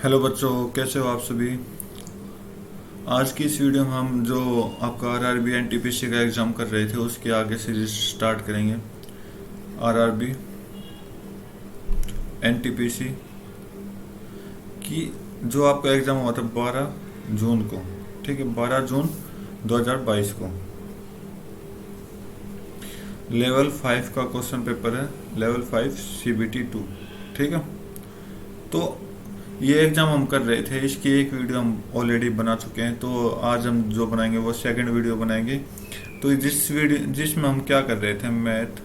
Hello बच्चों, कैसे हो आप सभी। आज की इस वीडियो में हम जो आपका आरआरबी एनटीपीसी का एग्ज़ाम कर रहे थे उसके आगे से स्टार्ट करेंगे। आरआरबी एनटीपीसी की जो आपका एग्ज़ाम हुआ था 12 जून को, ठीक है, 12 जून 2022 को। लेवल 5 का क्वेश्चन पेपर है, लेवल 5 सीबीटी 2, ठीक है। तो ये एग्ज़ाम हम कर रहे थे, इसकी एक वीडियो हम ऑलरेडी बना चुके हैं, तो आज हम जो बनाएंगे वो सेकंड वीडियो बनाएंगे। तो जिसमें हम क्या कर रहे थे, मैथ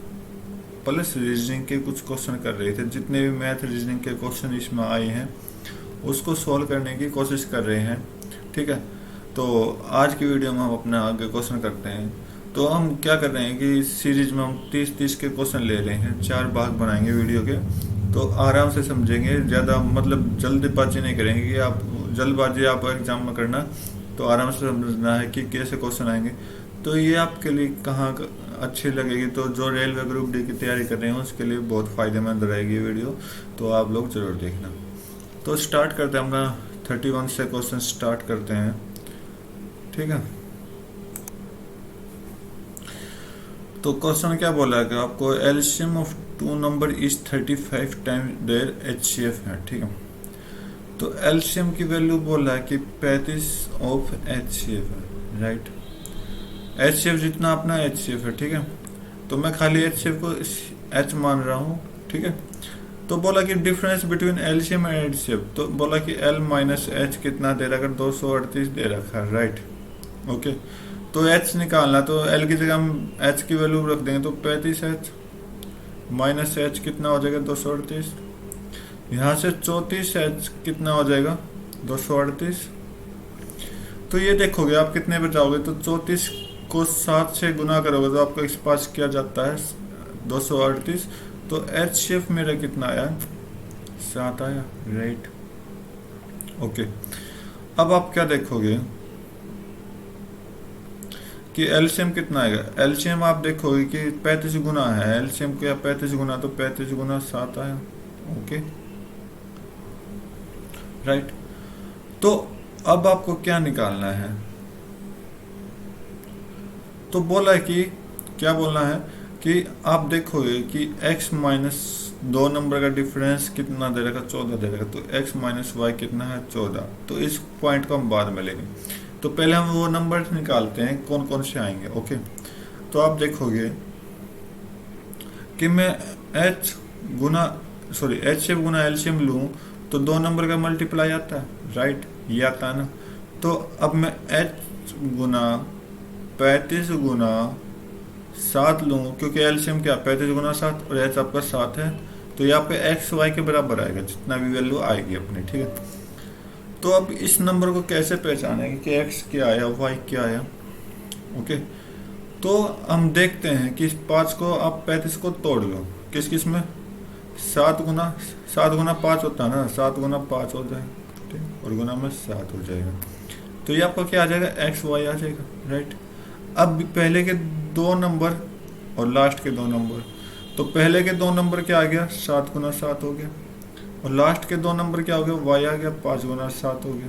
प्लस रीजनिंग के कुछ क्वेश्चन कर रहे थे। जितने भी मैथ रीजनिंग के क्वेश्चन इसमें आए हैं उसको सॉल्व करने की कोशिश कर रहे हैं, ठीक है। तो आज की वीडियो में हम अपना आगे क्वेश्चन करते हैं। तो हम क्या कर रहे हैं कि इस सीरीज में हम 30-30 के क्वेश्चन ले रहे हैं, 4 भाग बनाएंगे वीडियो के। तो आराम से समझेंगे, ज़्यादा मतलब जल्दबाजी नहीं करेंगे कि आप जल्दबाजी आप एग्जाम में करना। तो आराम से समझना है कि कैसे क्वेश्चन आएंगे। तो ये आपके लिए कहाँ अच्छी लगेगी, तो जो रेलवे ग्रुप डी की तैयारी कर रहे हैं उसके लिए बहुत फ़ायदेमंद रहेगी वीडियो। तो आप लोग ज़रूर देखना। तो स्टार्ट करते हैं, अपना 31 से क्वेश्चन स्टार्ट करते हैं, ठीक है। तो क्वेश्चन क्या बोला है कि आपको LCM of two number is 35 times there HCF है, ठीक है। तो एलसीएम की वैल्यू बोला है कि 35 ऑफ एचसीएफ है, राइट। एचसीएफ जितना अपना एचसीएफ है, ठीक है। तो मैं खाली एचसीएफ को एच मान रहा हूँ, ठीक है। तो बोला कि difference between LCM and HCF, तो बोला कि एल माइनस एच कितना दे रखा है, 238 दे रखा है, राइट, ओके। तो एच निकालना, तो एल की जगह हम एच की वैल्यू रख देंगे, तो 35 एच माइनस एच कितना हो जाएगा, 238। यहाँ से 34 एच कितना हो जाएगा, 238। तो ये देखोगे आप कितने पे जाओगे, तो 34 को 7 से गुना करोगे तो आपका इस पास किया जाता है 238। तो एच शेफ मेरा कितना आया, 7 आया, राइट, ओके। अब आप क्या देखोगे कि एलसीएम कितना आएगा। एलसीएम आप देखोगे कि 35 गुना है, एलसीएम क्या 35 गुना, तो 35 गुना 7 आया, ओके, राइट। तो अब आपको क्या निकालना है, तो बोला है कि क्या बोलना है कि आप देखोगे कि x माइनस 2 नंबर का डिफरेंस कितना दे रखा, 14 दे रखा। तो x माइनस वाई कितना है, 14। तो इस पॉइंट को हम बाद में लेंगे। तो पहले हम वो नंबर निकालते हैं कौन कौन से आएंगे, ओके। तो आप देखोगे कि मैं h गुना एच से गुना एलसीएम लूँ तो 2 नंबर का मल्टीप्लाई आता है, राइट, ये आता है ना। तो अब मैं h गुना 35 गुना 7 लूँ, क्योंकि एलसीएम क्या 35 गुना 7 और एच आपका 7 है। तो यहाँ पे एक्स वाई के बराबर आएगा, जितना भी वैल्यू आएगी अपनी, ठीक है। तो अब इस नंबर को कैसे पहचानेंगे कि एक्स क्या आया, वाई क्या आया, ओके। तो हम देखते हैं कि इस 5 को आप 35 को तोड़ लो, किस किस में, 7 गुना 5 होता है ना, 7 गुना 5 हो जाएगा, ठीक, और गुना में 7 हो जाएगा। तो ये आपका क्या आ जाएगा, एक्स वाई आ जाएगा, राइट। अब पहले के 2 नंबर और लास्ट के 2 नंबर, तो पहले के 2 नंबर क्या आ गया, 7 गुना 7 हो गया, और लास्ट के 2 नंबर क्या हो गया, वाई आ गया, 5 गुना 7 हो गया।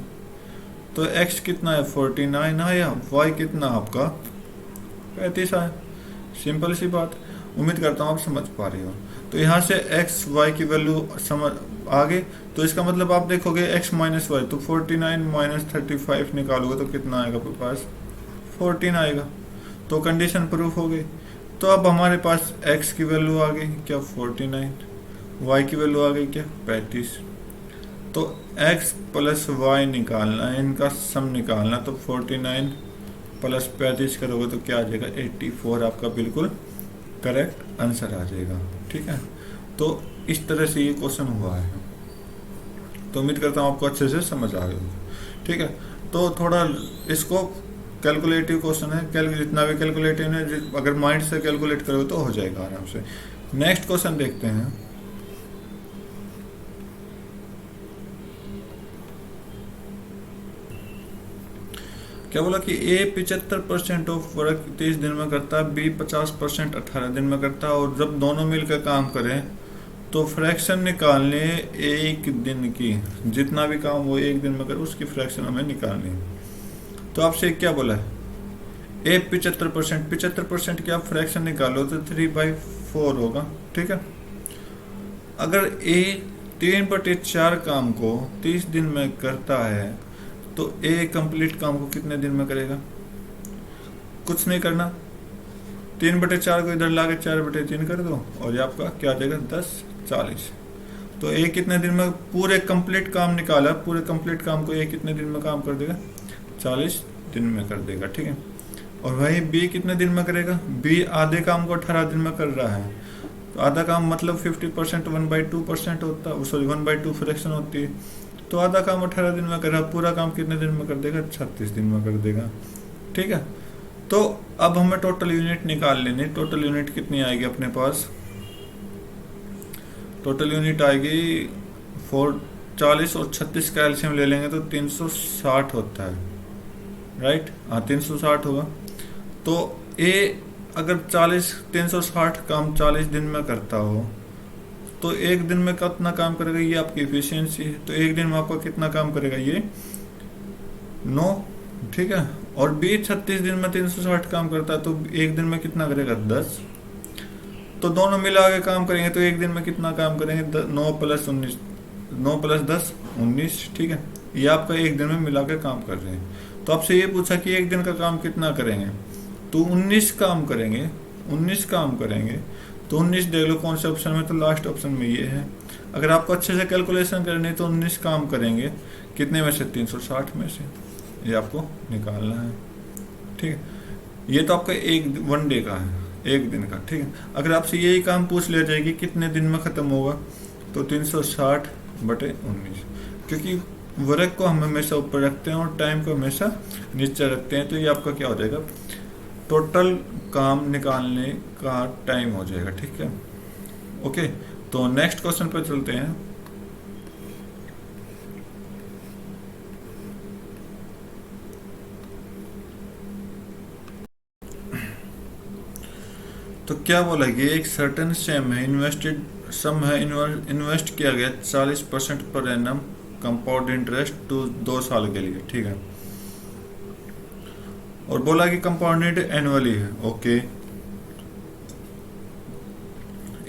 तो एक्स कितना है, 49 आया, वाई कितना आपका 35 आया। सिंपल सी बात, उम्मीद करता हूँ आप समझ पा रहे हो। तो यहाँ से एक्स वाई की वैल्यू समझ आ गई। तो इसका मतलब आप देखोगे एक्स माइनस वाई, तो 49 माइनस 35 निकालोगे तो कितना आएगा आपके पास, 14 आएगा। तो कंडीशन प्रूफ हो गई। तो अब हमारे पास x की वैल्यू आ गई क्या, 49, y की वैल्यू आ गई क्या, 35। तो x प्लस वाई निकालना है, इनका सम निकालना। तो 49 प्लस 35 करोगे तो क्या आ जाएगा, 84 आपका बिल्कुल करेक्ट आंसर आ जाएगा, ठीक है। तो इस तरह से ये क्वेश्चन हुआ है। तो उम्मीद करता हूँ आपको अच्छे से समझ आ गया, ठीक है। तो थोड़ा इसको कैलकुलेटिव क्वेश्चन है, जितना भी कैलकुलेटिव है, अगर माइंड से कैलकुलेट करोगे तो हो जाएगा आराम से। नेक्स्ट क्वेश्चन देखते हैं। क्या बोला कि ए 75% ऑफ वर्क 30 दिन में करता है, बी 50% 18 दिन में करता है, और जब दोनों मिलकर काम करें तो फ्रैक्शन निकालने एक दिन की, जितना भी काम वो एक दिन में करे उसकी फ्रैक्शन हमें निकालनी है। तो आपसे क्या बोला है, ए 75%, 75% की आप फ्रैक्शन निकालो तो 3/4 होगा, ठीक है। अगर ए 3/4 काम को 30 दिन में करता है तो ए कंप्लीट काम को कितने दिन में करेगा? कुछ नहीं करना, 3/4 को इधर लाके 4/3 कर दो और ये आपका क्या आ जाएगा 10/40। तो ए कितने दिन में पूरे कंप्लीट काम निकाला, पूरे कंप्लीट काम को ए कितने दिन में काम कर देगा? 40 दिन में कर देगा, ठीक है। और वही बी कितने दिन में करेगा? बी आधे काम को 18 दिन में कर रहा है, तो आधा काम मतलब 50% 1/2% होता है, सॉरी 1/2 फ्रैक्शन होती है। तो आधा काम 18 दिन में कर रहा है, पूरा काम कितने दिन में कर देगा? 36 दिन में कर देगा, ठीक है। तो अब हमें टोटल यूनिट निकाल लेनी। टोटल यूनिट कितनी आएगी अपने पास? टोटल यूनिट आएगी 40 और 36 का एलसीएम ले लेंगे तो 360 होता है, राइट? हाँ 360 होगा। तो ए अगर 360 काम 40 दिन में करता हो तो एक दिन में कितना काम करेगा? ये आपकी इफिशियंसी है। तो एक दिन में आपका कितना काम करेगा? ये 9, ठीक है। और बी 36 दिन में 360 काम करता है तो एक दिन में कितना करेगा? 10। तो दोनों मिला के काम करेंगे तो एक दिन में कितना काम करेंगे? 9 + 19, 9 + 10 19, ठीक है। ये आपका एक दिन में मिला के काम कर रहे हैं। तो आपसे ये पूछा कि एक दिन का काम कितना करेंगे, तो 19 काम करेंगे, 19 काम करेंगे। तो 19 देख लो कौन से ऑप्शन में, तो लास्ट ऑप्शन में ये है। अगर आपको अच्छे से कैलकुलेशन करनी है तो 19 काम करेंगे कितने में से? 360 में से। ये आपको निकालना है, ठीक है। ये तो आपका एक 1 डे का है, एक दिन का, ठीक है। अगर आपसे यही काम पूछ लिया जाएगी कितने दिन में खत्म होगा, तो 360/19, क्योंकि वर्क को हम हमेशा ऊपर रखते हैं और टाइम को हमेशा नीचे रखते हैं। तो ये आपका क्या हो जाएगा? टोटल काम निकालने का टाइम हो जाएगा, ठीक है। ओके, तो नेक्स्ट क्वेश्चन पे चलते हैं। तो क्या बोला कि एक सर्टेन सम है इन्वेस्ट किया गया 40% पर एनम कंपाउंड इंटरेस्ट 2 साल के लिए, ठीक है। और बोला कि कंपाउंडेड एनुअली है, okay.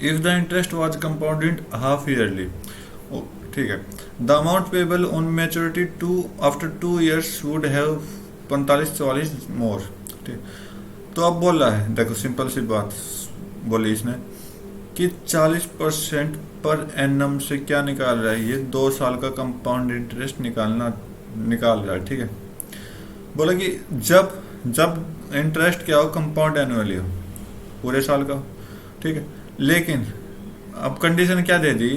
If the interest was compounded half yearly, ठीक है, the amount payable on maturity after 2 years would have 45-44 मोर, ठीक। तो अब बोला है, देखो सिंपल सी बात बोली इसने कि 40% पर एनम से क्या निकाल रहा है? ये 2 साल का कंपाउंड इंटरेस्ट निकाल रहा है, ठीक है। बोला कि जब इंटरेस्ट क्या हो? कंपाउंड एनुअली हो, पूरे साल का, ठीक है। लेकिन अब कंडीशन क्या दे दी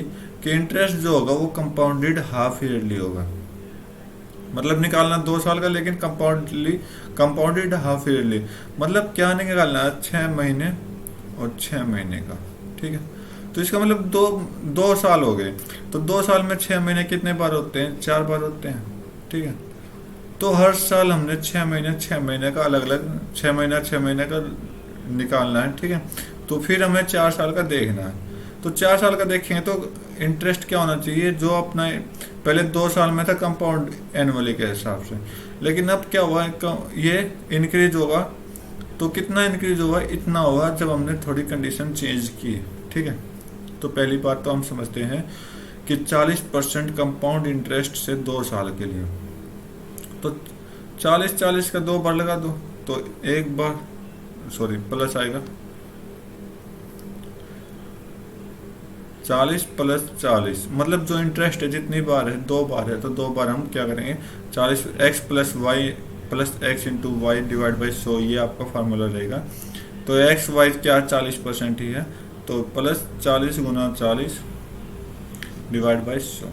कि इंटरेस्ट जो होगा वो कंपाउंडेड हाफ ईयरली होगा, मतलब निकालना 2 साल का लेकिन कंपाउंडेड हाफ ईयरली। मतलब क्या निकालना है? 6 महीने और 6 महीने का, ठीक है। तो इसका मतलब 2 साल हो गए। तो 2 साल में 6 महीने कितने बार होते हैं? 4 बार होते हैं, ठीक है। तो हर साल हमने 6 महीने का अलग अलग 6 महीने का निकालना है, ठीक है। तो फिर हमें 4 साल का देखना है। तो 4 साल का देखेंगे तो इंटरेस्ट क्या होना चाहिए? जो अपना पहले 2 साल में था कंपाउंड एनुअली के हिसाब से, लेकिन अब क्या हुआ? ये इंक्रीज होगा। तो कितना इंक्रीज होगा? इतना होगा जब हमने थोड़ी कंडीशन चेंज की, ठीक है। तो पहली बात तो हम समझते हैं कि 40% कंपाउंड इंटरेस्ट से 2 साल के लिए, तो 40 का 2 बार लगा दो तो एक बार प्लस आएगा, 40 + 40 मतलब जो इंटरेस्ट है जितनी बार है 2 बार है, तो 2 बार हम क्या करेंगे? 40 x + y + x × y / 100, ये आपका फार्मूला रहेगा। तो x y क्या 40% ही है, तो +40 × 40 / 100।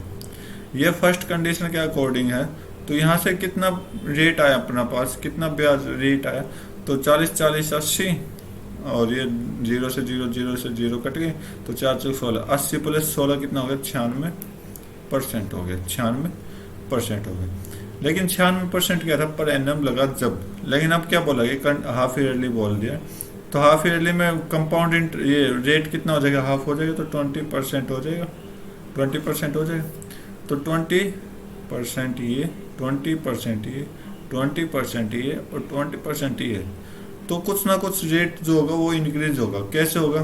ये फर्स्ट कंडीशन के अकॉर्डिंग है। तो यहाँ से कितना रेट आया अपना पास, कितना ब्याज रेट आया? तो 40 40 80, और ये 0 से 0 कट गए, तो 4 × 16, 80 + 16 कितना हो गया? 96% हो गया, 96% हो गया। लेकिन 96% क्या था? पर एनम लगा जब। लेकिन अब क्या बोला कि हाफ ईयरली बोल दिया। तो हाफ ईयरली में कंपाउंड ये रेट कितना हो जाएगा, हाफ हो जाएगा तो 20% हो जाएगा, 20% हो जाएगा। तो 20% ये, 20% ये, 20% ये और 20% ये, तो कुछ ना कुछ रेट जो होगा वो इंक्रीज होगा। कैसे होगा,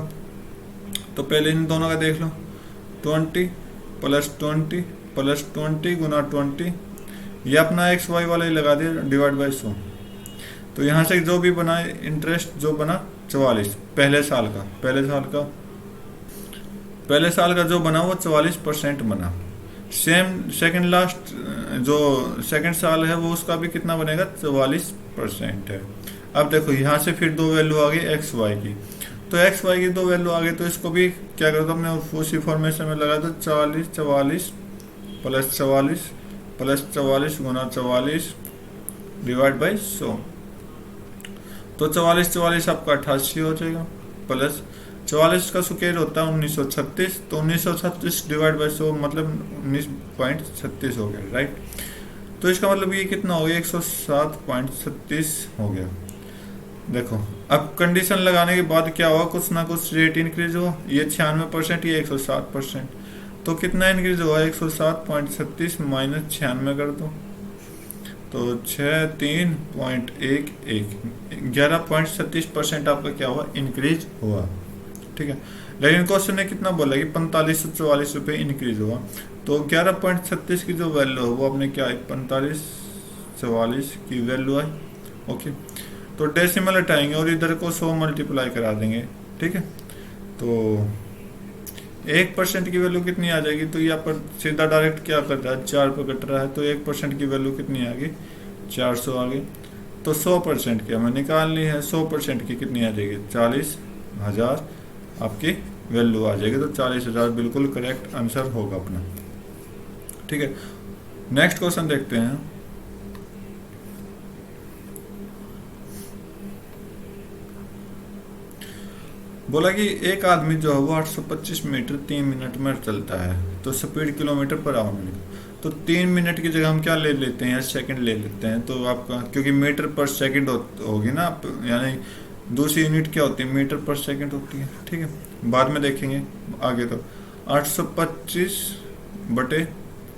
तो पहले इन दोनों का देख लो, 20 प्लस 20 प्लस 20 गुना 20, ये अपना एक्स वाई वाला ही लगा दिया, डिवाइड बाई 100। तो यहाँ से जो भी बना इंटरेस्ट जो बना 44 पहले साल का, पहले साल का जो बना वो 44% बना। सेम सेकंड लास्ट जो सेकंड साल है वो उसका भी कितना बनेगा, 44% है। अब देखो यहाँ से फिर दो वैल्यू आ गई एक्स वाई की, तो एक्स वाई की दो वैल्यू आ गई, तो इसको भी क्या करो, तो हमने उसी फॉर्मेशन में लगा दो, 44 44 plus 44 plus 44 Guna 44 divide by 100। तो 44 44 आपका 88 हो जाएगा, प्लस 44 का स्क्वायर होता है 1936, तो 1936 डिवाइड बाई 100 मतलब 19.36 हो गया, राइट। तो इसका मतलब ये कितना हो गया, 107.36 हो गया। देखो अब कंडीशन लगाने के बाद क्या हुआ, कुछ ना कुछ रेट इंक्रीज हुआ, ये 96%, ये 107%, तो कितना इंक्रीज हुआ, 107.36 माइनस 96 कर दो, तो 63.11 11.36% आपका क्या हुआ, इंक्रीज हुआ, ठीक है। लेकिन क्वेश्चन ने कितना बोला कि 4544 रुपये इंक्रीज हुआ, तो 11.36 की जो वैल्यू है वो अपने क्या आई, 4544 की वैल्यू आई, ओके। तो डेसिमल हटाएंगे और इधर को 100 मल्टीप्लाई करा देंगे, ठीक है। तो 1% की वैल्यू कितनी आ जाएगी, तो यहाँ पर सीधा डायरेक्ट क्या कर रहा है, 4 पे कट रहा है, तो 1% की वैल्यू कितनी आ गई, 400 आ गई। तो 100% की हमें निकालनी है, 100% की कितनी आ जाएगी, 40,000 आपकी वैल्यू आ जाएगी। तो 40,000 बिल्कुल करेक्ट आंसर होगा अपना, ठीक है। नेक्स्ट क्वेश्चन देखते हैं। बोला कि एक आदमी जो है वो 825 मीटर 3 मिनट में चलता है, तो स्पीड किलोमीटर पर आवर में, तो 3 मिनट की जगह हम क्या ले लेते हैं, सेकंड ले लेते हैं। तो आपका क्योंकि मीटर पर सेकंड होगी ना, यानी दूसरी यूनिट क्या होती है, मीटर पर सेकंड होती है, ठीक है, बाद में देखेंगे आगे। तो 825 बटे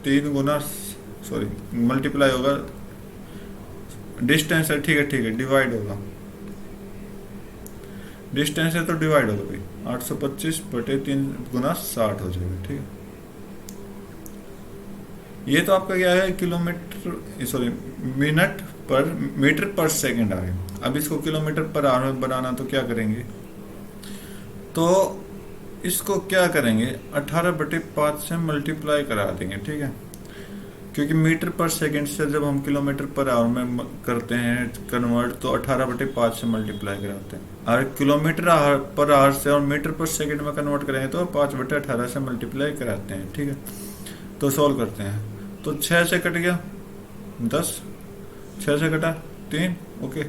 3 गुना मल्टीप्लाई होगा, डिस्टेंस है, ठीक है, डिवाइड होगा, डिस्टेंस है तो डिवाइड होगा भाई, 825 बटे 3 गुना 60 हो जाएगा, ठीक है। ये तो आपका क्या है, किलोमीटर मीटर पर सेकंड आ गया। अब इसको किलोमीटर पर आवर में बनाना, तो क्या करेंगे, तो इसको क्या करेंगे, 18/5 से मल्टीप्लाई करा देंगे, ठीक है। क्योंकि मीटर पर सेकंड से जब हम किलोमीटर पर आवर में करते हैं कन्वर्ट, तो 18/5 से मल्टीप्लाई कराते हैं, और किलोमीटर पर आवर से और मीटर पर सेकंड में कन्वर्ट करेंगे तो 5/18 से मल्टीप्लाई कराते हैं, ठीक है। तो सॉल्व करते हैं, तो 6 से कट गया 10, 6 से कटा 3, ओके,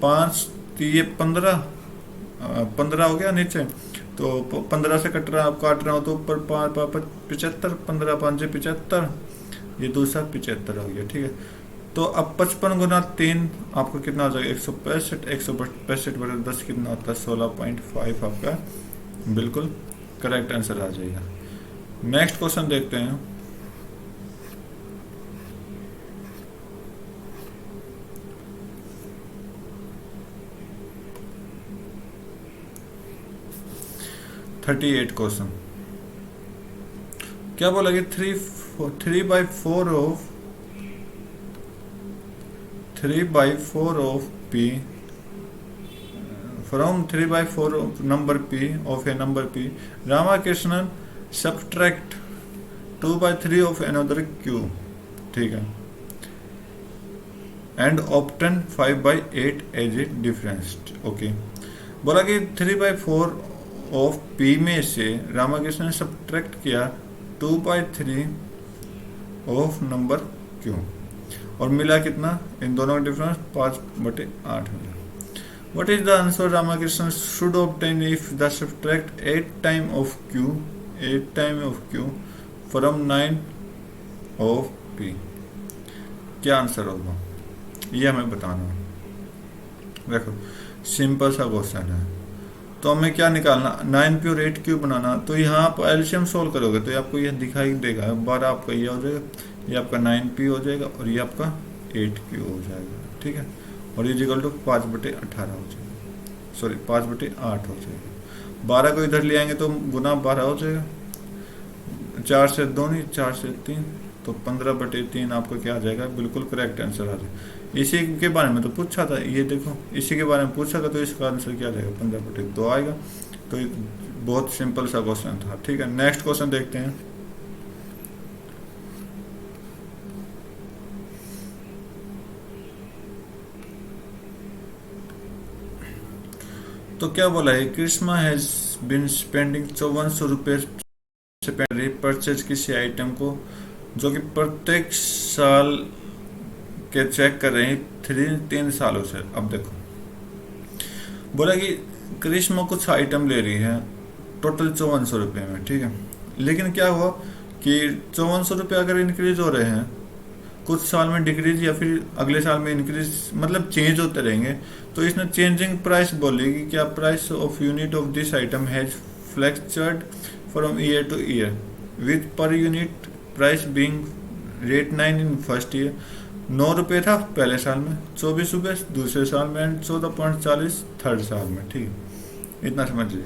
5 ये 15 हो गया नीचे, तो 15 से काट रहा हूँ तो ऊपर 75, 15 5 75, ये दूसरा 75 हो गया, ठीक है। तो अब 55 गुना 3 आपको कितना हो जाएगा, 165, 165 बटे 10 कितना होता है, 16.5 आपका बिल्कुल करेक्ट आंसर आ जाएगा। नेक्स्ट क्वेश्चन देखते हैं। क्वेश्चन क्या बोला कि 3/4 of p from 3/4 of number p of a number p, Ramakrishnan subtract 2/3 of another q, ठीक है, and obtain 5/8 as a difference, okay. बोला कि 3/4 ऑफ p में से रामाकृष्ण ने सब्ट्रैक्ट किया 2/3 ऑफ नंबर q, और मिला कितना, इन दोनों का डिफरेंस 5/8 मिला। What is the answer Ramakrishna should obtain if the subtract 8 time of q from 9 of p, क्या आंसर होगा, ये हमें बताना है। देखो सिंपल सा क्वेश्चन है। तो हमें क्या निकालना, 9p और 8q बनाना। तो यहाँ आप एलसीएम सोल्व करोगे तो ये आपको ये दिखाई देगा, 12 आपका ये हो जाएगा, ये आपका 9p हो जाएगा और ये आपका 8q हो जाएगा। ठीक है, और ये इक्वल टू 5/18 हो जाएगा, सॉरी 5/8 हो जाएगा। 12 को इधर ले आएंगे तो गुना 12 हो जाएगा, 4 से 2 नहीं, 4 से 3, तो 15/3 आपका क्या आ जाएगा, बिल्कुल करेक्ट आंसर आ जाएगा। इसी के बारे में तो पूछा था, ये देखो इसी के बारे में पूछा था, तो इसका आंसर क्या आ जाएगा, 15/2 आएगा। तो ये बहुत सिंपल सा क्वेश्चन था। ठीक है, नेक्स्ट क्वेश्चन देखते हैं। तो क्या बोला है, कृष्णा हैज बिन स्पेंडिंग 5400 रुपये से परचेज किसी आइटम को जो कि प्रत्येक साल के चेक कर रहे हैं 3 सालों से। अब देखो बोला कि करिश्मा कुछ आइटम ले रही है टोटल 5400 रुपये में। ठीक है, लेकिन क्या हुआ कि 5400 रुपये अगर इंक्रीज हो रहे हैं, कुछ साल में डिक्रीज या फिर अगले साल में इंक्रीज, मतलब चेंज होते रहेंगे, तो इसने चेंजिंग प्राइस बोलेगी क्या, price of unit of this item has fluctuated from year two year with per unit price being rate 9 in first year. 9 रुपये था पहले साल में, 24 रुपये दूसरे साल में एंड 14.40 थर्ड साल में। ठीक है, इतना समझ लीजिए।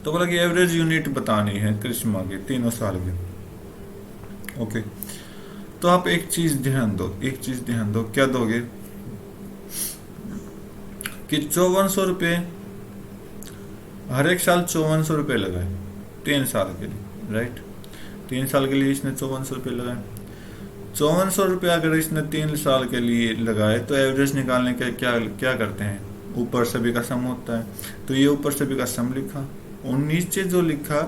तो बोला कि एवरेज यूनिट बतानी है करिश्मा की तीनों साल की। ओके, तो आप एक चीज ध्यान दो, क्या दोगे कि 5400 रुपये हर एक साल 5400 रुपये लगाए 3 साल के लिए, राइट। 3 साल के लिए इसने 5400 रुपये लगाए। 5400 रुपये अगर इसने 3 साल के लिए लगाए तो एवरेज निकालने के क्या क्या करते हैं, ऊपर सभी का सम होता है। तो ये ऊपर सभी का सम लिखा और नीचे जो लिखा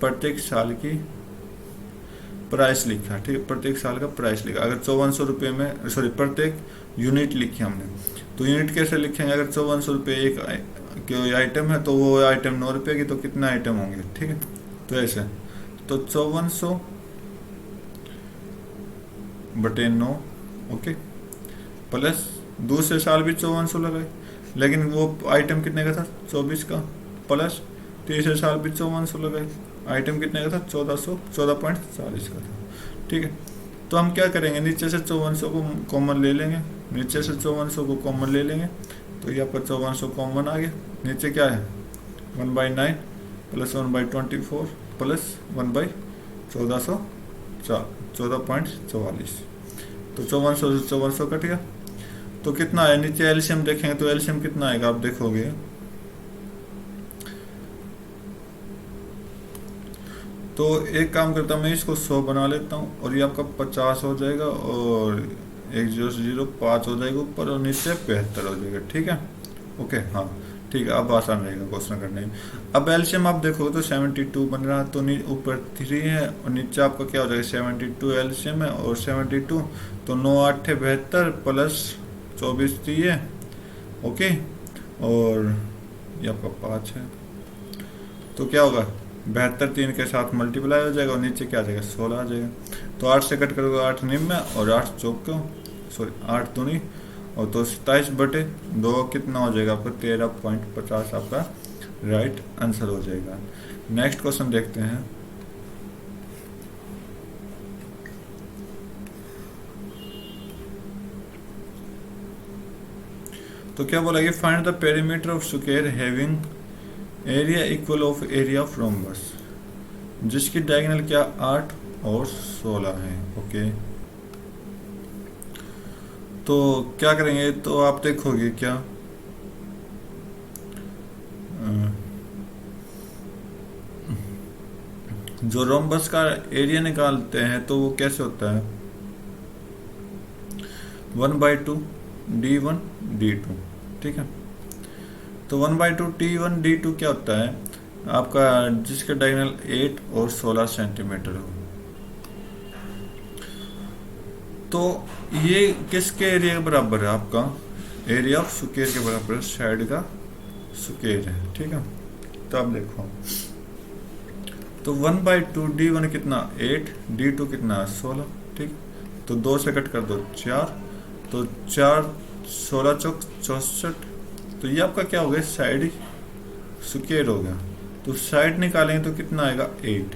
प्रत्येक साल की प्राइस लिखा। ठीक है, प्रत्येक साल का प्राइस लिखा। अगर 5400 रुपये में, सॉरी प्रत्येक यूनिट लिखी हमने, तो यूनिट कैसे लिखेंगे, अगर 5400 रुपये एक कोई आइटम है तो वो आइटम 9 रुपये की, तो कितने आइटम होंगे। ठीक है, तो ऐसे, तो 5400/9, ओके, प्लस दूसरे साल भी 5400 लगाए, लेकिन वो आइटम कितने का था 24 का, प्लस तीसरे साल भी 5400 लगाए, आइटम कितने का था 14.40 का था। ठीक है, तो हम क्या करेंगे, नीचे से 5400 को कॉमन ले लेंगे, नीचे से 5400 को कॉमन ले लेंगे, तो ये आपका 5400 कॉमन आ गया। नीचे क्या है 1/9 प्लस 1/24 प्लस 1/1444, तो 5400 से 5400 कट गया। तो कितना है, नीचे एलसीएम देखेंगे तो एलसीएम कितना आएगा आप देखोगे, तो एक काम करता हूँ मैं इसको 100 बना लेता हूँ और ये आपका 50 हो जाएगा और 1005 हो जाएगा ऊपर और नीचे 75 हो जाएगा। ठीक है, ओके, हाँ ठीक है, अब आसान रहेगा क्वेश्चन करने में। अब एलसीएम आप देखोगे तो 72 बन रहा है, तो ऊपर 3 है और नीचे आपका क्या हो जाएगा 72 एलसीएम है और 72, तो 9 8 72 प्लस 24 है, ओके, और ये आपका 5 है, तो क्या होगा 72 3 के साथ मल्टीप्लाई हो जाएगा और नीचे क्या आ जाएगा 16 आ जाएगा। तो 8 से कट करोगे 8 निम में और 8 चौक, सॉरी 8 दूनी और तो 27/2 कितना हो जाएगा आपका 13.50 आपका राइट आंसर हो जाएगा। नेक्स्ट क्वेश्चन देखते हैं। तो क्या बोला, find the perimeter of square having area equal of area of rhombus, जिसकी डायगोनल क्या 8 और 16 है। ओके, तो क्या करेंगे, तो आप देखोगे क्या जो रोम्बस का एरिया निकालते हैं तो वो कैसे होता है 1/2 d1 d2। ठीक है, तो 1/2 d1 d2 क्या होता है आपका, जिसका डायगोनल 8 और 16 सेंटीमीटर हो। तो ये किसके एरिया के बराबर है, आपका एरिया ऑफ स्क्वायर के बराबर है, साइड का स्क्वायर है। ठीक है, तो आप देखो, तो 1/2 d1 कितना 8, d2 कितना 16। ठीक, तो 2 से कट कर दो 4, तो 4 16 चौक 64, तो ये आपका क्या हो गया, साइड स्क्वायर हो गया। तो साइड निकालेंगे तो कितना आएगा 8।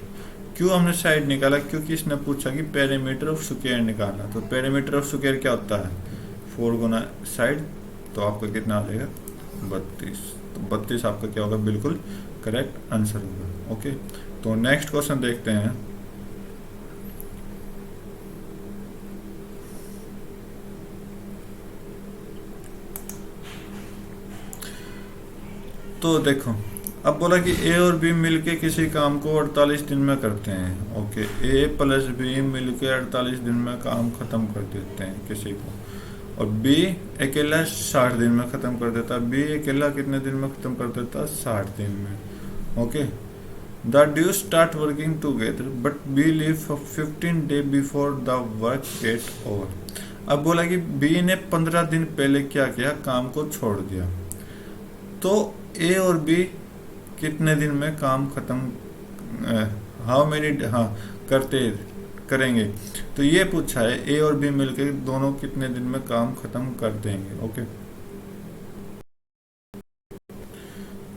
क्यों हमने साइड निकाला, क्योंकि इसने पूछा कि पेरीमीटर ऑफ स्क्वायर निकालना। तो पेरीमीटर ऑफ स्क्वायर क्या होता है, 4 गुना साइड। तो आपका कितना आ जाएगा 32। तो 32 आपका क्या होगा, बिल्कुल करेक्ट आंसर होगा। ओके, तो नेक्स्ट क्वेश्चन देखते हैं। तो देखो, अब बोला कि ए और बी मिलके किसी काम को 48 दिन में करते हैं। ओके, ए प्लस बी मिलके 48 दिन में काम खत्म कर देते हैं किसी को, और बी अकेला 60 दिन में खत्म कर देता है। बी अकेला कितने दिन में खत्म कर देता है, 60 दिन में। Okay, the due start working together but B leave 15 day before the work get over. अब बोला कि बी ने 15 दिन पहले क्या किया, काम को छोड़ दिया। तो ए और बी कितने दिन में काम खत्म, हाउ मेनी, हाँ करते करेंगे। तो ये पूछा है ए और बी मिलकर दोनों कितने दिन में काम खत्म कर देंगे। ओके,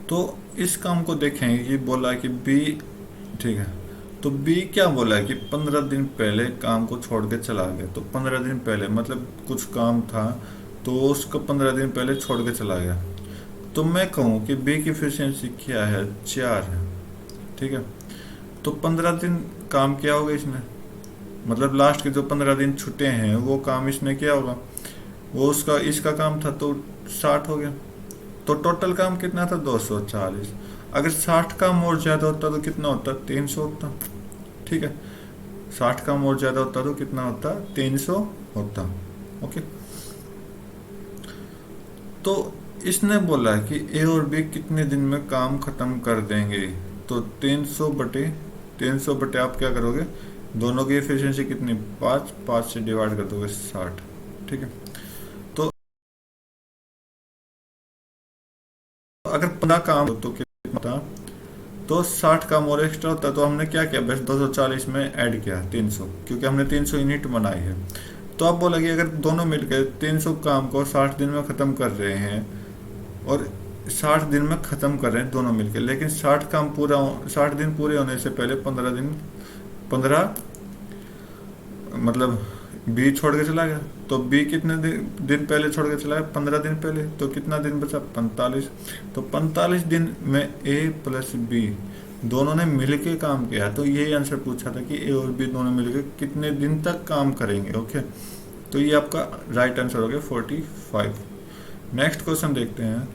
तो इस काम को देखेंगे कि बोला कि बी, ठीक है, तो बी क्या बोला है कि 15 दिन पहले काम को छोड़ के चला गया। तो 15 दिन पहले मतलब कुछ काम था तो उसको 15 दिन पहले छोड़ के चला गया। तो मैं कहूँ कि बी की एफिशिएंसी क्या है, 4 है। ठीक है, तो 15 दिन काम किया होगा इसने, मतलब लास्ट के जो 15 दिन छुट्टे हैं वो काम इसने किया होगा। वो उसका इसका काम था तो 60 हो गया। तो टोटल काम कितना था, 240। अगर 60 काम और ज्यादा होता तो कितना होता, 300 होता। ठीक है, 60 काम और ज्यादा होता तो कितना होता, 300 होता। ओके, तो इसने बोला है कि ए और बी कितने दिन में काम खत्म कर देंगे। तो 300 बटे आप क्या करोगे, दोनों की एफिशिएंसी कितनी, 5 से डिवाइड कर दोगे 60। ठीक है, तो अगर 15 काम हो तो कितना होता, तो 60 काम और एक्स्ट्रा होता। तो हमने क्या किया, बस 240 में ऐड किया 300, क्योंकि हमने 300 यूनिट बनाई है। तो आप बोला कि अगर दोनों मिलकर 300 काम को 60 दिन में खत्म कर रहे हैं और 60 दिन में खत्म कर रहे हैं दोनों मिलकर, लेकिन 60 दिन पूरे होने से पहले 15 मतलब बी छोड़ के चला गया। तो बी कितने दिन पहले छोड़ के चला गया, 15 दिन पहले। तो कितना दिन बचा, 45। तो 45 दिन में ए प्लस बी दोनों ने मिलके काम किया। तो यही आंसर पूछा था कि ए और बी दोनों मिलके कितने दिन तक काम करेंगे। ओके, तो ये आपका राइट आंसर हो गया 45। नेक्स्ट क्वेश्चन देखते हैं।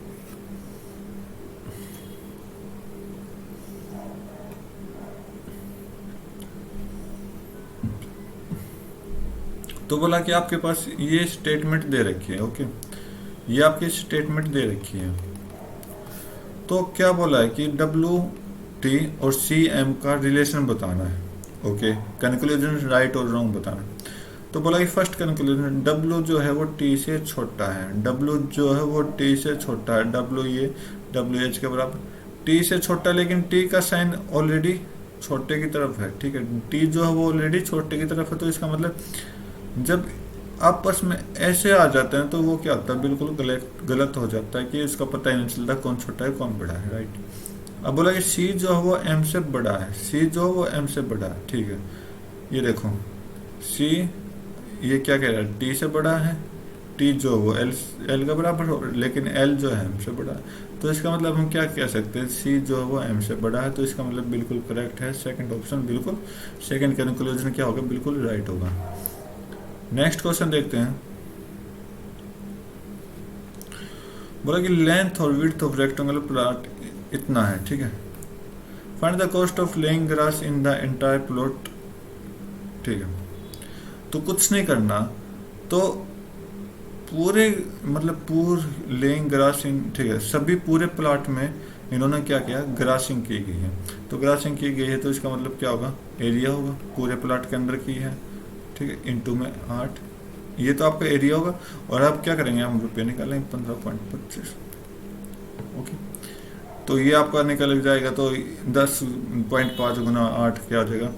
तो बोला कि आपके पास ये स्टेटमेंट दे रखी है। ओके, ये आपकी स्टेटमेंट दे रखी है। तो क्या बोला है कि डब्ल्यू टी और सी एम का रिलेशन बताना है। ओके, कंक्लूजन राइट और रॉन्ग बताना है। तो बोला कि फर्स्ट कंक्लूजन, डब्ल्यू जो है वो टी से छोटा है। डब्ल्यू जो है वो टी से छोटा है। डब्ल्यू ये डब्ल्यू एच के बराबर, टी से छोटा, लेकिन टी का साइन ऑलरेडी छोटे की तरफ है। ठीक है, टी जो है वो ऑलरेडी छोटे की तरफ है। तो इसका मतलब जब आपस में ऐसे आ जाते हैं तो वो क्या होता है, बिल्कुल गलत हो जाता है कि इसका पता ही नहीं चलता कौन छोटा है कौन बड़ा है। राइट, अब बोला कि सी जो है वो एम से बड़ा है। सी जो है वो एम से बड़ा है। ठीक है, ये देखो सी ये क्या कह रहा है, टी से बड़ा है। टी जो है वो एल का बराबर हो, लेकिन एल जो है एम से बड़ा है। तो इसका मतलब हम क्या कह सकते हैं, सी जो है वो एम से बड़ा है। तो इसका मतलब बिल्कुल करेक्ट है सेकंड ऑप्शन, बिल्कुल सेकंड कंक्लूजन क्या होगा, बिल्कुल राइट होगा। नेक्स्ट क्वेश्चन देखते हैं। बोला कि लेंथ और विड्थ ऑफ रेक्टेंगुलर प्लॉट इतना है। ठीक है, find the cost of laying grass in the entire plot. ठीक है, तो कुछ नहीं करना, तो पूरे लेइंग ग्रास इन, ठीक है, सभी पूरे प्लॉट में इन्होंने क्या किया, ग्रासिंग की गई है। तो ग्रासिंग की गई है तो इसका मतलब क्या होगा, एरिया होगा, पूरे प्लॉट के अंदर की है। ठीक है, इंटू में 8, ये तो आपका एरिया होगा। और अब क्या करेंगे, हम रुपये निकालेंगे 15.25। ओके, तो ये आपका निकल जाएगा। तो 10.5 गुना 8 क्या हो जाएगा,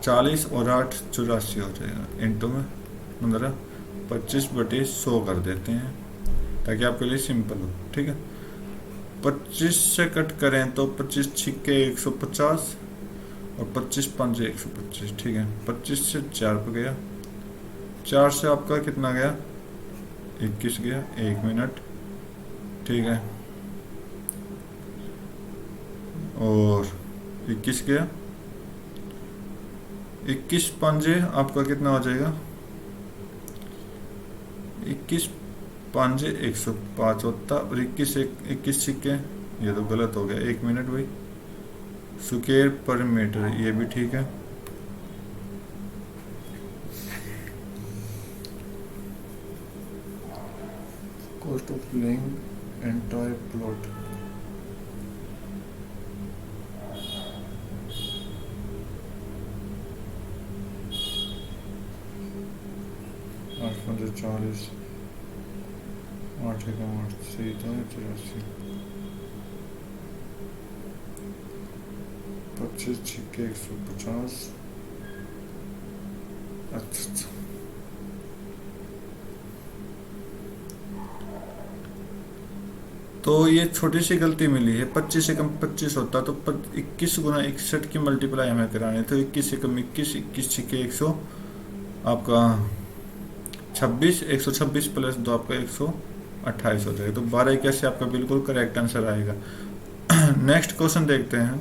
40, और 8 84 हो जाएगा। इंटू में 15, 25/100 कर देते हैं ताकि आपके लिए सिंपल हो। ठीक है, 25 से कट करें तो 25 छिक्के 150 और 25 पंजे 125। ठीक है, 25 से 4 पे गया, 4 से आपका कितना गया 21 गया, 1 मिनट। ठीक है, और 21 गया, 21 पंजे आपका कितना हो जाएगा 21 पंजे 105 होता, और 21 छिक्के ये तो गलत हो गया, 1 मिनट भाई। स्क्वायर पर मीटर ये भी ठीक है। Cost of laying entire plot, आठ 40, 8 8 सही था 84, 25 छिक्के 150। अच्छा, तो ये छोटी सी गलती मिली है, 25 से कम 25 होता तो 21 गुना 61 की मल्टीप्लाई हमें करानी, तो 21 से कम 21, 21 छिक्के 100 आपका 26, 126 प्लस 2 आपका 128 हो जाएगा। तो 12 से आपका बिल्कुल करेक्ट आंसर आएगा। नेक्स्ट क्वेश्चन देखते हैं।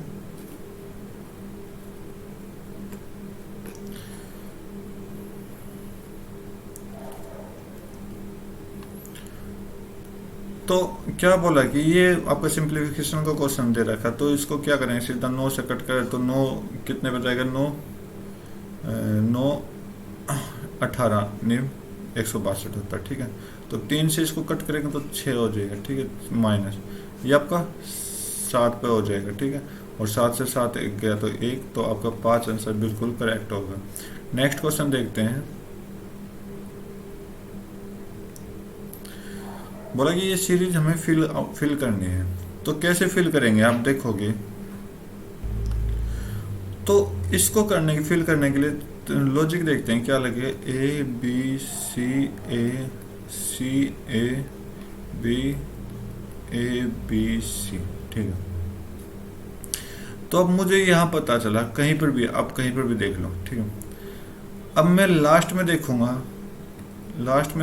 तो क्या बोला कि ये आपका सिंप्लीफिकेशन का क्वेश्चन दे रखा, तो इसको क्या करेंगे, सीधा 9 से कट करें तो 9 कितने पे जाएगा, 9 18 निम 162 होता है। ठीक है, तो 3 से इसको कट करेंगे तो 6 हो जाएगा। ठीक है, माइनस ये आपका 7 पे हो जाएगा। ठीक है, और 7 से 7 एक गया तो 1, तो आपका 5 आंसर बिल्कुल करेक्ट होगा। नेक्स्ट क्वेश्चन देखते हैं। बोला कि ये सीरीज हमें फिल करनी है, तो कैसे फिल करेंगे आप देखोगे। तो इसको फिल करने के लिए लॉजिक देखते हैं क्या लगे, A B C A B C. ठीक है, तो अब मुझे यहां पता चला, कहीं पर भी आप कहीं पर भी देख लो। ठीक है, अब मैं लास्ट में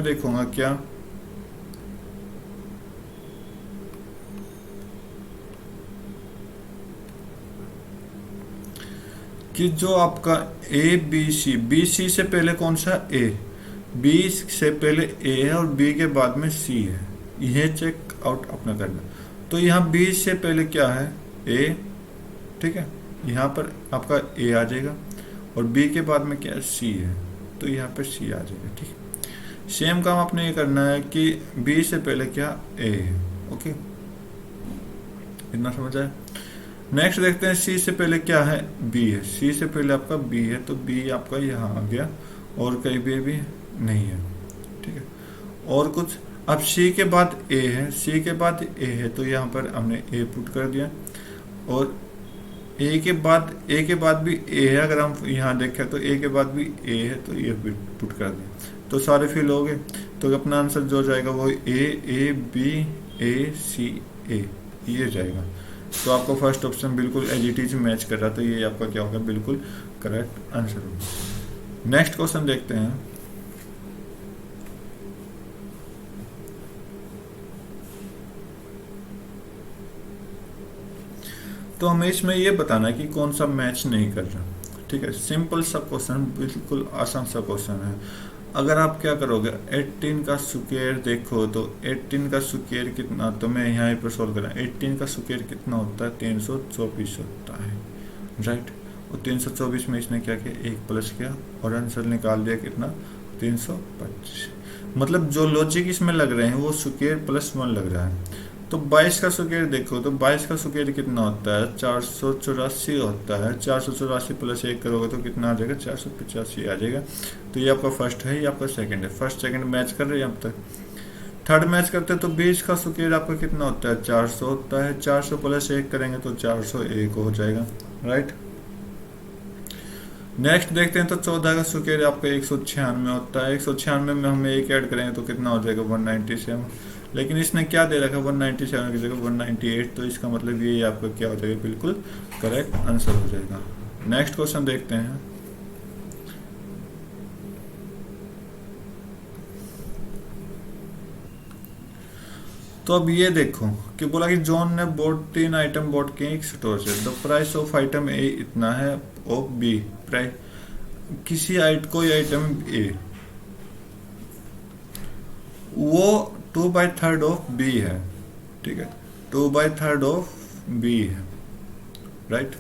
देखूंगा क्या, कि जो आपका ए बी सी से पहले कौन सा ए, बी से पहले ए है और बी के बाद में सी है, यह चेक आउट अपना करना। तो यहाँ बी से पहले क्या है ए, ठीक है, यहाँ पर आपका ए आ जाएगा, और बी के बाद में क्या है सी है, तो यहाँ पर सी आ जाएगा। ठीक है, सेम काम आपने ये करना है कि बी से पहले क्या ए है। ओके, इतना समझ आया। नेक्स्ट देखते हैं, सी से पहले क्या है बी है, सी से पहले आपका बी है, तो बी आपका यहाँ आ गया, और कहीं भी नहीं है। ठीक है, और कुछ, अब सी के बाद ए है, सी के बाद ए है, तो यहाँ पर हमने ए पुट कर दिया, और ए के बाद भी ए है, अगर हम यहाँ देखें तो ए के बाद भी ए है, तो ये पुट कर दिया, तो सारे फिल हो गए। तो अपना आंसर जो जाएगा वो ए बी ए सी ए ये जाएगा। तो आपका फर्स्ट ऑप्शन बिल्कुल एज इट इज मैच कर रहा, तो ये आपका क्या होगा, बिल्कुल करेक्ट आंसर होगा। नेक्स्ट क्वेश्चन देखते हैं। तो हमें इसमें ये बताना है कि कौन सा मैच नहीं कर रहा। ठीक है, सिंपल सा क्वेश्चन, बिल्कुल आसान सा क्वेश्चन है। अगर आप क्या करोगे, 18 का स्क्वायर देखो, तो 18 का स्क्वायर कितना, तो मैं यहाँ पर सोल्व करा, 18 का स्क्वायर कितना होता है, 324 होता है, राइट। और 324 में इसने क्या किया, एक प्लस किया, और आंसर निकाल दिया कितना, 325। मतलब जो लॉजिक इसमें लग रहे हैं वो स्क्वायर प्लस 1 लग रहा है। तो 22 का स्क्वायर देखो, तो 22 का स्क्वायर कितना होता है, 484 होता है। 484 प्लस 1 करोगे तो कितना आ जाएगा, 485 आ जाएगा। तो ये आपका फर्स्ट है, ये आपका सेकंड है। फर्स्ट सेकंड मैच कर रहे हैं अब तक। थर्ड मैच करते हैं, तो 20 का स्क्वायर आपका कितना होता है, 400 होता है। 400 प्लस 1 करेंगे तो 401 हो जाएगा, राइट। नेक्स्ट देखते हैं, तो 14 का स्क्वायर आपका 196 होता है। 196 में हम 1 ऐड करेंगे तो कितना हो जाएगा, 197। लेकिन इसने क्या दे रखा है 197 की जगह 198, तो इसका मतलब ये आपका क्या हो जाएगा, बिल्कुल करेक्ट आंसर हो जाएगा। नेक्स्ट क्वेश्चन देखते हैं। तो अब ये देखो कि बोला कि जॉन ने बोट 3 आइटम बोट किए एक स्टोर से, द प्राइस ऑफ आइटम ए इतना है, ऑफ बी प्राइस, किसी कोई आइटम ए वो 2/3 ऑफ बी है, ठीक है, 2/3 ऑफ बी है, राइट।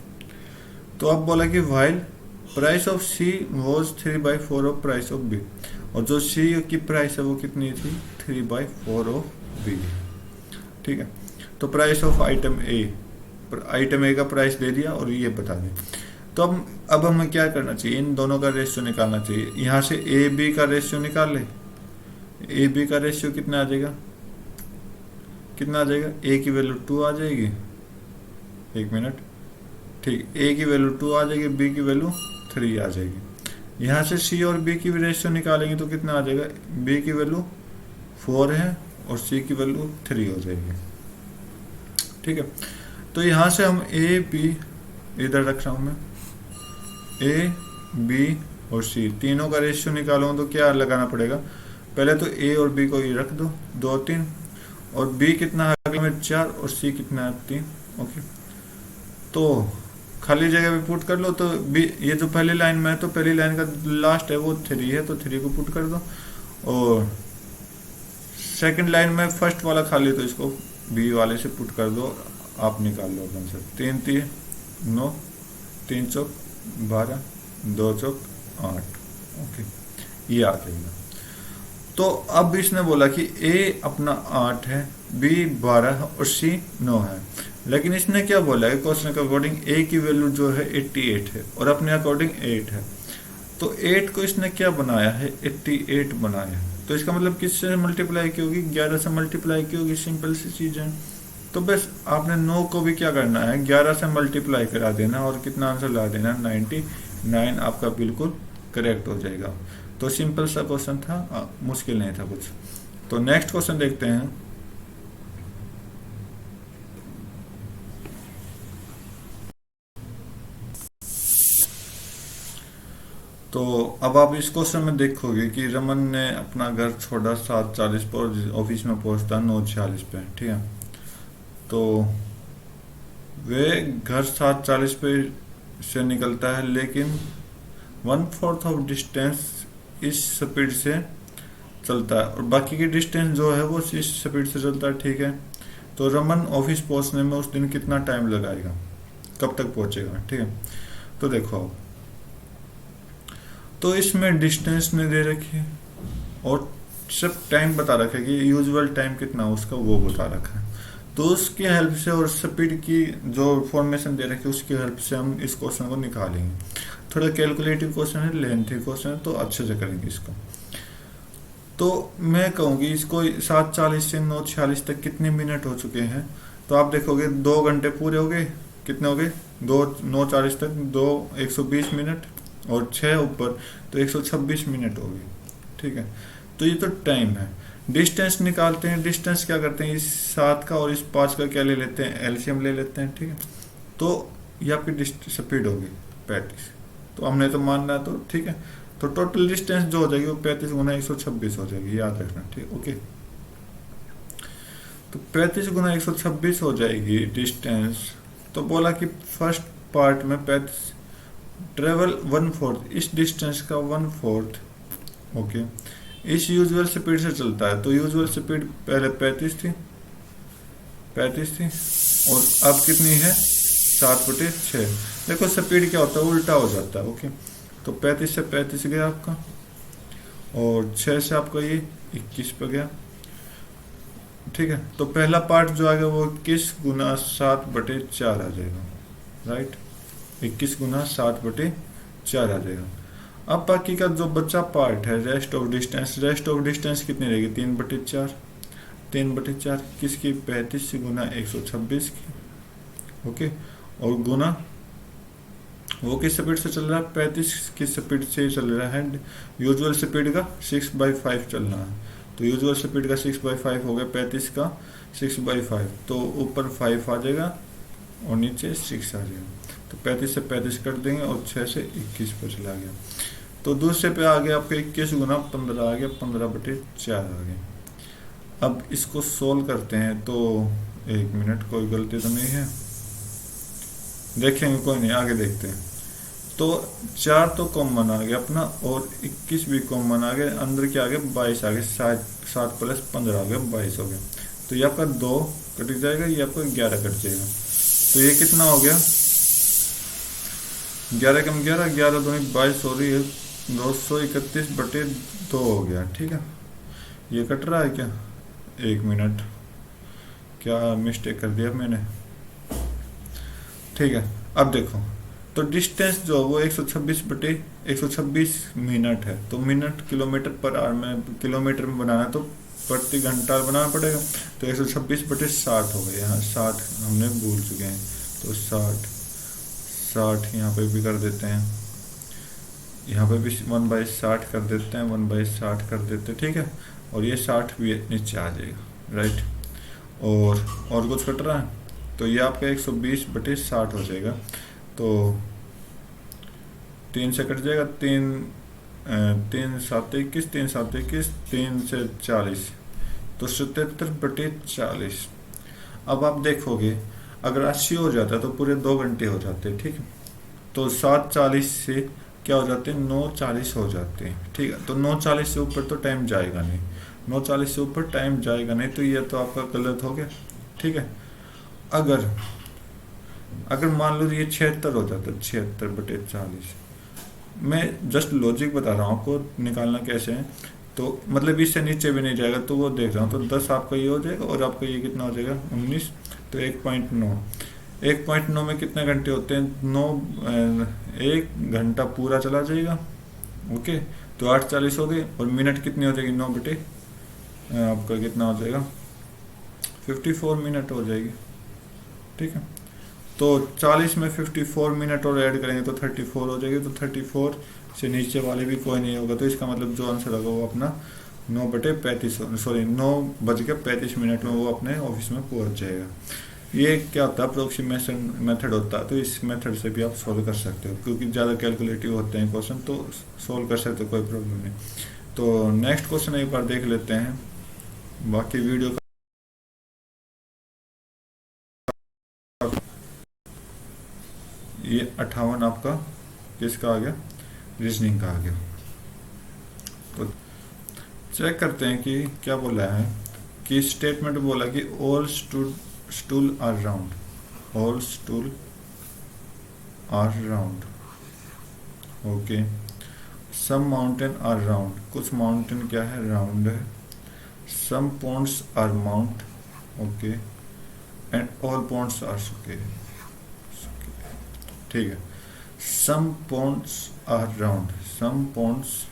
तो अब बोला कि while price of C was 3/4 of price of B, और जो सी की प्राइस है वो कितनी थी, 3/4 ऑफ बी, ठीक है। तो प्राइस ऑफ आइटम ए का प्राइस दे दिया और ये बता दिया। तो अब हमें क्या करना चाहिए, इन दोनों का रेशियो निकालना चाहिए। यहाँ से ए बी का रेशियो निकाल ले, ए बी का रेशियो कितना आ जाएगा, कितना आ जाएगा, ए की वैल्यू 2 आ जाएगी, एक मिनट, ठीक, ए की वैल्यू 2 आ जाएगी, बी की वैल्यू 3 आ जाएगी। यहाँ से सी और बी की रेशियो निकालेंगे तो कितना आ जाएगा, बी की वैल्यू 4 है और सी की वैल्यू 3 हो जाएगी, ठीक है। तो यहाँ से हम ए बी इधर रख रहा हूँ मैं, ए बी और सी तीनों का रेशियो निकालूंगा तो क्या लगाना पड़ेगा, पहले तो ए और बी को ये रख दो 2 3, और बी कितना है में 4 और सी कितना है 3, ओके। तो खाली जगह पे पुट कर लो, तो बी ये जो पहली लाइन में है तो पहली लाइन का लास्ट है वो 3 है, तो 3 को पुट कर दो, और सेकंड लाइन में फर्स्ट वाला खाली तो इसको बी वाले से पुट कर दो, आप निकाल लो आंसर, 3 3 9, 3 चौक 12, 2 चौक 8, ओके, ये आ जाएगा। तो अब इसने बोला कि ए अपना 8 है, बी 12 है और सी 9 है, लेकिन इसने क्या बोला है, क्वेश्चन के अकॉर्डिंग ए की वैल्यू जो है 88 है और अपने अकॉर्डिंग 8 है, तो 8 को इसने क्या बनाया है, 88 बनाया है। तो इसका मतलब किससे मल्टीप्लाई की होगी, 11 से मल्टीप्लाई की होगी, सिंपल सी चीज है। तो बस आपने 9 को भी क्या करना है, 11 से मल्टीप्लाई करा देना और कितना आंसर ला देना, 99, आपका बिल्कुल करेक्ट हो जाएगा। तो सिंपल सा क्वेश्चन था, मुश्किल नहीं था कुछ। तो नेक्स्ट क्वेश्चन देखते हैं। तो अब आप इस क्वेश्चन में देखोगे कि रमन ने अपना घर छोड़ा 7:40 पर, ऑफिस में पहुंचता 9:46 पे, ठीक है। तो वे घर 7:40 पे से निकलता है, लेकिन 1/4 ऑफ डिस्टेंस इस स्पीड से चलता है और बाकी की डिस्टेंस जो है वो इस स्पीड से चलता है, ठीक है। तो रमन ऑफिस पहुंचने में उस दिन कितना टाइम लगाएगा, कब तक पहुंचेगा, ठीक है। तो देखो आप, तो इसमें डिस्टेंस ने दे रखी है और सब टाइम बता रखा है कि यूजुअल टाइम कितना उसका वो बता रखा है। तो उसकी हेल्प से और स्पीड की जो फॉर्मेशन दे रखी है उसकी हेल्प से हम इस क्वेश्चन को निकालेंगे। थोड़ा कैलकुलेटिव क्वेश्चन है, लेंथी क्वेश्चन है, तो अच्छे से करेंगे इसको। तो मैं कहूँगी इसको 7:40 से 9:46 तक कितने मिनट हो चुके हैं, तो आप देखोगे 2 घंटे पूरे हो गए, कितने हो गए, 9:40 तक 120 मिनट और 6 ऊपर तो 126 मिनट हो गए, ठीक है। तो ये तो टाइम है। डिस्टेंस निकालते हैं, डिस्टेंस क्या करते हैं, इस 7 का और इस 5 का क्या ले लेते हैं, एलसीएम ले लेते हैं, ठीक है। तो ये आपकी स्पीड होगी 35, तो हमने तो मानना है, तो ठीक है। तो टोटल डिस्टेंस जो हो जाएगी वो 35 गुना 126 हो जाएगी, याद रखना, ठीक, ओके। तो 35 गुना 126 हो जाएगी डिस्टेंस। तो बोला कि फर्स्ट पार्ट में 35 ट्रेवल 1/4, इस डिस्टेंस का 1/4, ओके, इस यूजुअल स्पीड से चलता है। तो यूजुअल स्पीड पहले 35 थी और अब कितनी है, 7/6। देखो स्पीड क्या होता है, उल्टा हो जाता है, ओके। तो 35 से 35 गया आपका, और 6 से आपका ये 21 पे गया, ठीक है। तो पहला पार्ट जो आएगा वो 21 गुना 7/4 आ जाएगा, राइट, 21 गुना 7/4 आ जाएगा। अब बाकी का जो बच्चा पार्ट है, रेस्ट ऑफ डिस्टेंस कितनी रहेगी, 3/4 किसकी, 35 गुना 126 की, ओके, और गुना वो किस स्पीड से चल रहा है, 35 की स्पीड से चल रहा है, यूजुअल स्पीड का 6/5 चल रहा है। तो यूजुअल स्पीड का 6/5 हो गया 35 का 6/5, तो ऊपर 5 आ जाएगा और नीचे 6 आ जाएगा। तो 35 से 35 कर देंगे और 6 से 21 पर चला गया। तो दूसरे पे आ गया आपका 21 गुना 15 आ गया, 15/4 आ गया। अब इसको सोल्व करते हैं, तो 1 मिनट, कोई गलती तो नहीं है, देखेंगे, कोई नहीं, आगे देखते हैं। तो 4 तो कॉमन आ गया अपना और 21 भी कॉमन आ गया, अंदर क्या आ गया 22 आ गया, 7 + 15 आ गया 22 हो गया। तो ये आपका 2 कट जाएगा, ये आपका 11 कट जाएगा। तो ये कितना हो गया 11 कम 11, 11 दूनी 22 हो रही है, 231/2 हो गया। ठीक है, ये कट रहा है क्या, 1 मिनट, क्या मिस्टेक कर दिया मैंने। ठीक है, अब देखो, तो डिस्टेंस जो वो 126 मिनट है, तो मिनट किलोमीटर पर आवर में, किलोमीटर में बनाना तो प्रति घंटा बनाना पड़ेगा। तो 126/60 हो गया, यहाँ 60 हमने भूल चुके हैं, तो 60 यहाँ पे भी कर देते हैं, यहाँ पे भी 1/60 कर देते हैं, 1/60 कर देते हैं। ठीक है, और ये 60 भी नीचे आ जाएगा, राइट। और कुछ कट रहा है, तो ये आपका 120/60 हो जाएगा। तो 3 से कट जाएगा, 3 7 21, 3 7 21, 3 से 40, तो 77/40। अब आप देखोगे अगर 80 हो जाता है तो पूरे 2 घंटे हो जाते हैं। ठीक है, तो 7:40 से क्या हो जाते हैं, 9:40 हो जाते हैं। ठीक है, तो 9:40 से ऊपर तो टाइम जाएगा नहीं, 9:40 से ऊपर टाइम जाएगा नहीं, तो ये तो आपका गलत हो गया। ठीक है, अगर मान लो ये 76 हो जाता है, 76/40, मैं जस्ट लॉजिक बता रहा हूँ आपको निकालना कैसे है। तो मतलब इससे नीचे भी नहीं जाएगा, तो वो देख रहा हूँ, तो 10 आपका ये हो जाएगा और आपका ये कितना हो जाएगा 19, तो 1.9 में कितने घंटे होते हैं, 1 घंटा पूरा चला जाएगा। ओके, तो 8:40 हो गए, और मिनट कितनी हो जाएगी, 9 बटे आपका कितना हो जाएगा 54 मिनट हो जाएगी। ठीक है, तो 40 में 54 मिनट और ऐड करेंगे तो 34 हो जाएगी, तो 34 से नीचे वाले भी कोई नहीं होगा, तो इसका मतलब जो आंसर होगा वो अपना 9:35 में वो अपने ऑफिस में पहुंच जाएगा। ये क्या होता है, अप्रोक्सीमेशन मेथड होता है, तो इस मेथड से भी आप सॉल्व कर सकते हो, क्योंकि ज़्यादा कैलकुलेटिव होते हैं क्वेश्चन, तो सॉल्व कर सकते हो, कोई प्रॉब्लम नहीं। तो नेक्स्ट क्वेश्चन एक बार देख लेते हैं, बाकी वीडियो का ये 58 आपका किसका आ गया, रीजनिंग का आ गया। तो चेक करते हैं कि क्या बोला है, कि स्टेटमेंट बोला कि all stool are round, all stool are round. Okay, some mountain are round, कुछ माउंटेन क्या है, राउंड है। Some ponds are mount, okay, and all ponds are square. ठीक है, some ponds are round, some ponds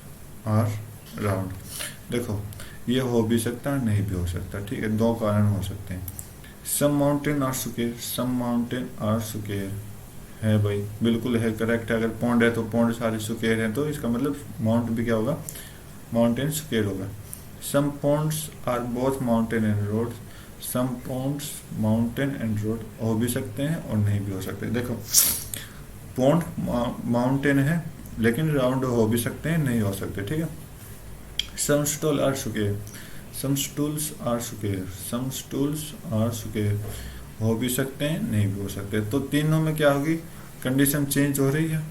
are round. देखो, ये हो भी सकता है, नहीं भी हो सकता। ठीक है, 2 कारण हो सकते हैं। Some mountain are square, some mountain are square है भाई, बिल्कुल है, करेक्ट है। अगर पॉन्ड है तो पॉन्ड सारे स्क्वायर हैं, तो इसका मतलब माउंट भी क्या होगा, माउंटेन स्क्वायर होगा। Some ponds are both mountain and road, some ponds mountain and road हो भी सकते हैं और नहीं भी हो सकते। देखो, पॉन्ड माउंटेन है लेकिन राउंड हो भी सकते हैं, नहीं हो सकते। ठीक है, some stool are square, some stools are square, some stools are square हो भी सकते हैं, नहीं भी हो सकते। तो तीनों में क्या होगी, कंडीशन चेंज हो रही है।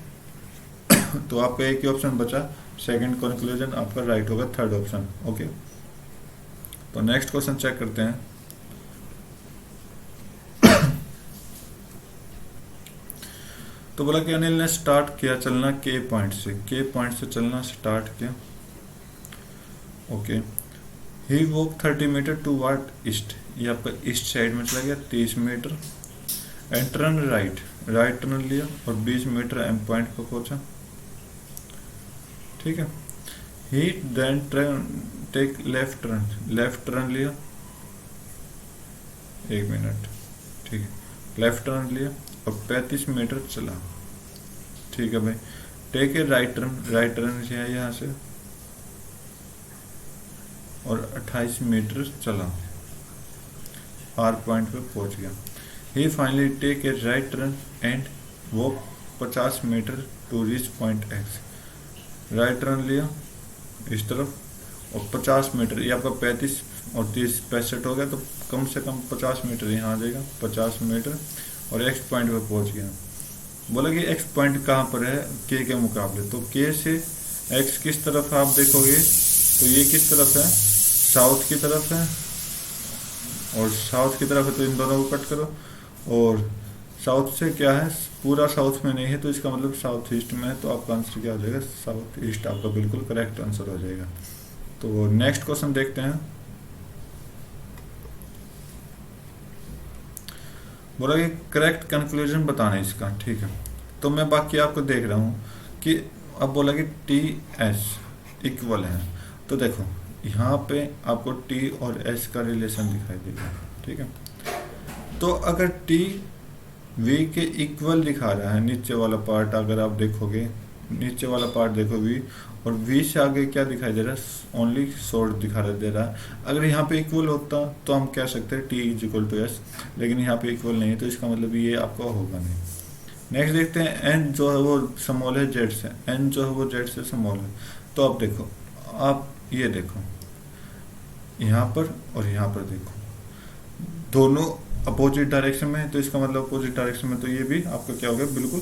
तो आपका एक ही ऑप्शन बचा, सेकंड कंक्लूजन आपका राइट होगा, थर्ड ऑप्शन। ओके, तो नेक्स्ट क्वेश्चन चेक करते हैं। तो बोला कि अनिल ने स्टार्ट किया चलना के पॉइंट से चलना स्टार्ट किया। Okay, he walk 30 metre toward east, ये आपका ईस्ट साइड में चला गया 30 metre, and turn right turn लिया और 20 मीटर एम पॉइंट पर पहुंचा। ठीक है, ही देन टेक लेफ्ट टर्न लिया, 1 मिनट। ठीक है, लेफ्ट टर्न लिया और 35 मीटर चला। ठीक है भाई, टेक ए राइट टर्न लिया यहाँ से, और 28 मीटर चला, आर पॉइंट पे पहुंच गया। He finally take a right turn and walk 50 metre to reach point X. Right turn लिया इस तरफ और 50 मीटर, ये आपका 35 और 30 65 हो गया, तो कम से कम 50 मीटर यहाँ आ जाएगा, 50 मीटर और एक्स पॉइंट पर पहुंच गया। बोला कि एक्स पॉइंट कहाँ पर है के मुकाबले, तो के से एक्स किस तरफ है आप देखोगे तो ये किस तरफ है, साउथ की तरफ है, और साउथ की तरफ है तो इन दोनों को कट करो, और साउथ से क्या है, पूरा साउथ में नहीं है तो इसका मतलब साउथ ईस्ट में है, तो आपका आंसर क्या हो जाएगा, साउथ ईस्ट आपका बिल्कुल करेक्ट आंसर हो जाएगा। तो नेक्स्ट क्वेश्चन देखते हैं। बोला कि करेक्ट कंक्लूजन बताना है इसका, ठीक है। तो मैं बाकी आपको देख रहा हूँ कि अब बोला कि टी एस इक्वल है, तो देखो यहाँ पे आपको टी और एस का रिलेशन दिखाई देगा, ठीक है। तो अगर टी वी के इक्वल दिखा रहा है, नीचे वाला पार्ट अगर आप देखोगे, नीचे वाला पार्ट देखो वी, और वी से आगे क्या दिखाई दे रहा है, ओनली शॉर्ट दिखा दे रहा है। अगर यहाँ पे इक्वल होता तो हम कह सकते हैं T is equal to S, लेकिन यहाँ पे इक्वल नहीं है तो इसका मतलब ये आपका होगा नहीं। नेक्स्ट देखते हैं, एन जो है वो स्मॉल है जेड से, एन जो है वो जेड से स्मॉल है। तो आप देखो, आप ये देखो यहाँ पर और यहाँ पर देखो, दोनों अपोजिट डायरेक्शन में है, तो इसका मतलब अपोजिट डायरेक्शन में, तो ये भी आपका क्या हो गया, बिल्कुल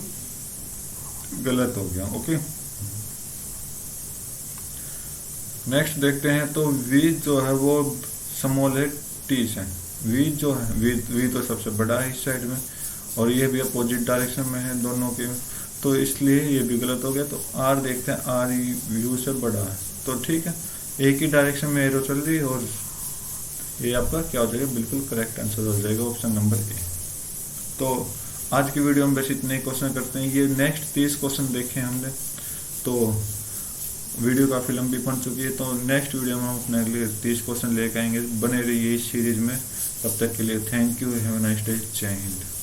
गलत हो गया। ओके, नेक्स्ट देखते हैं। तो v जो है वो स्मॉल है t से, v जो है v तो सबसे बड़ा है इस साइड में, और ये भी अपोजिट डायरेक्शन में है दोनों के, तो इसलिए ये भी गलत हो गया। तो r देखते हैं, r u से बड़ा है, तो ठीक है, एक ही डायरेक्शन में एरो चल रही है, और ये आपका क्या हो जाएगा, बिल्कुल करेक्ट आंसर हो जाएगा, ऑप्शन नंबर ए। तो आज की वीडियो में बस इतने क्वेश्चन करते हैं, ये नेक्स्ट 30 क्वेश्चन देखे हमने, तो वीडियो काफ़ी लंबी बन चुकी है। तो नेक्स्ट वीडियो में हम अपने लिए 30 क्वेश्चन लेकर आएंगे, बने रहिए इस सीरीज में। तब तक के लिए thank you, have a nice day, जय हिंद।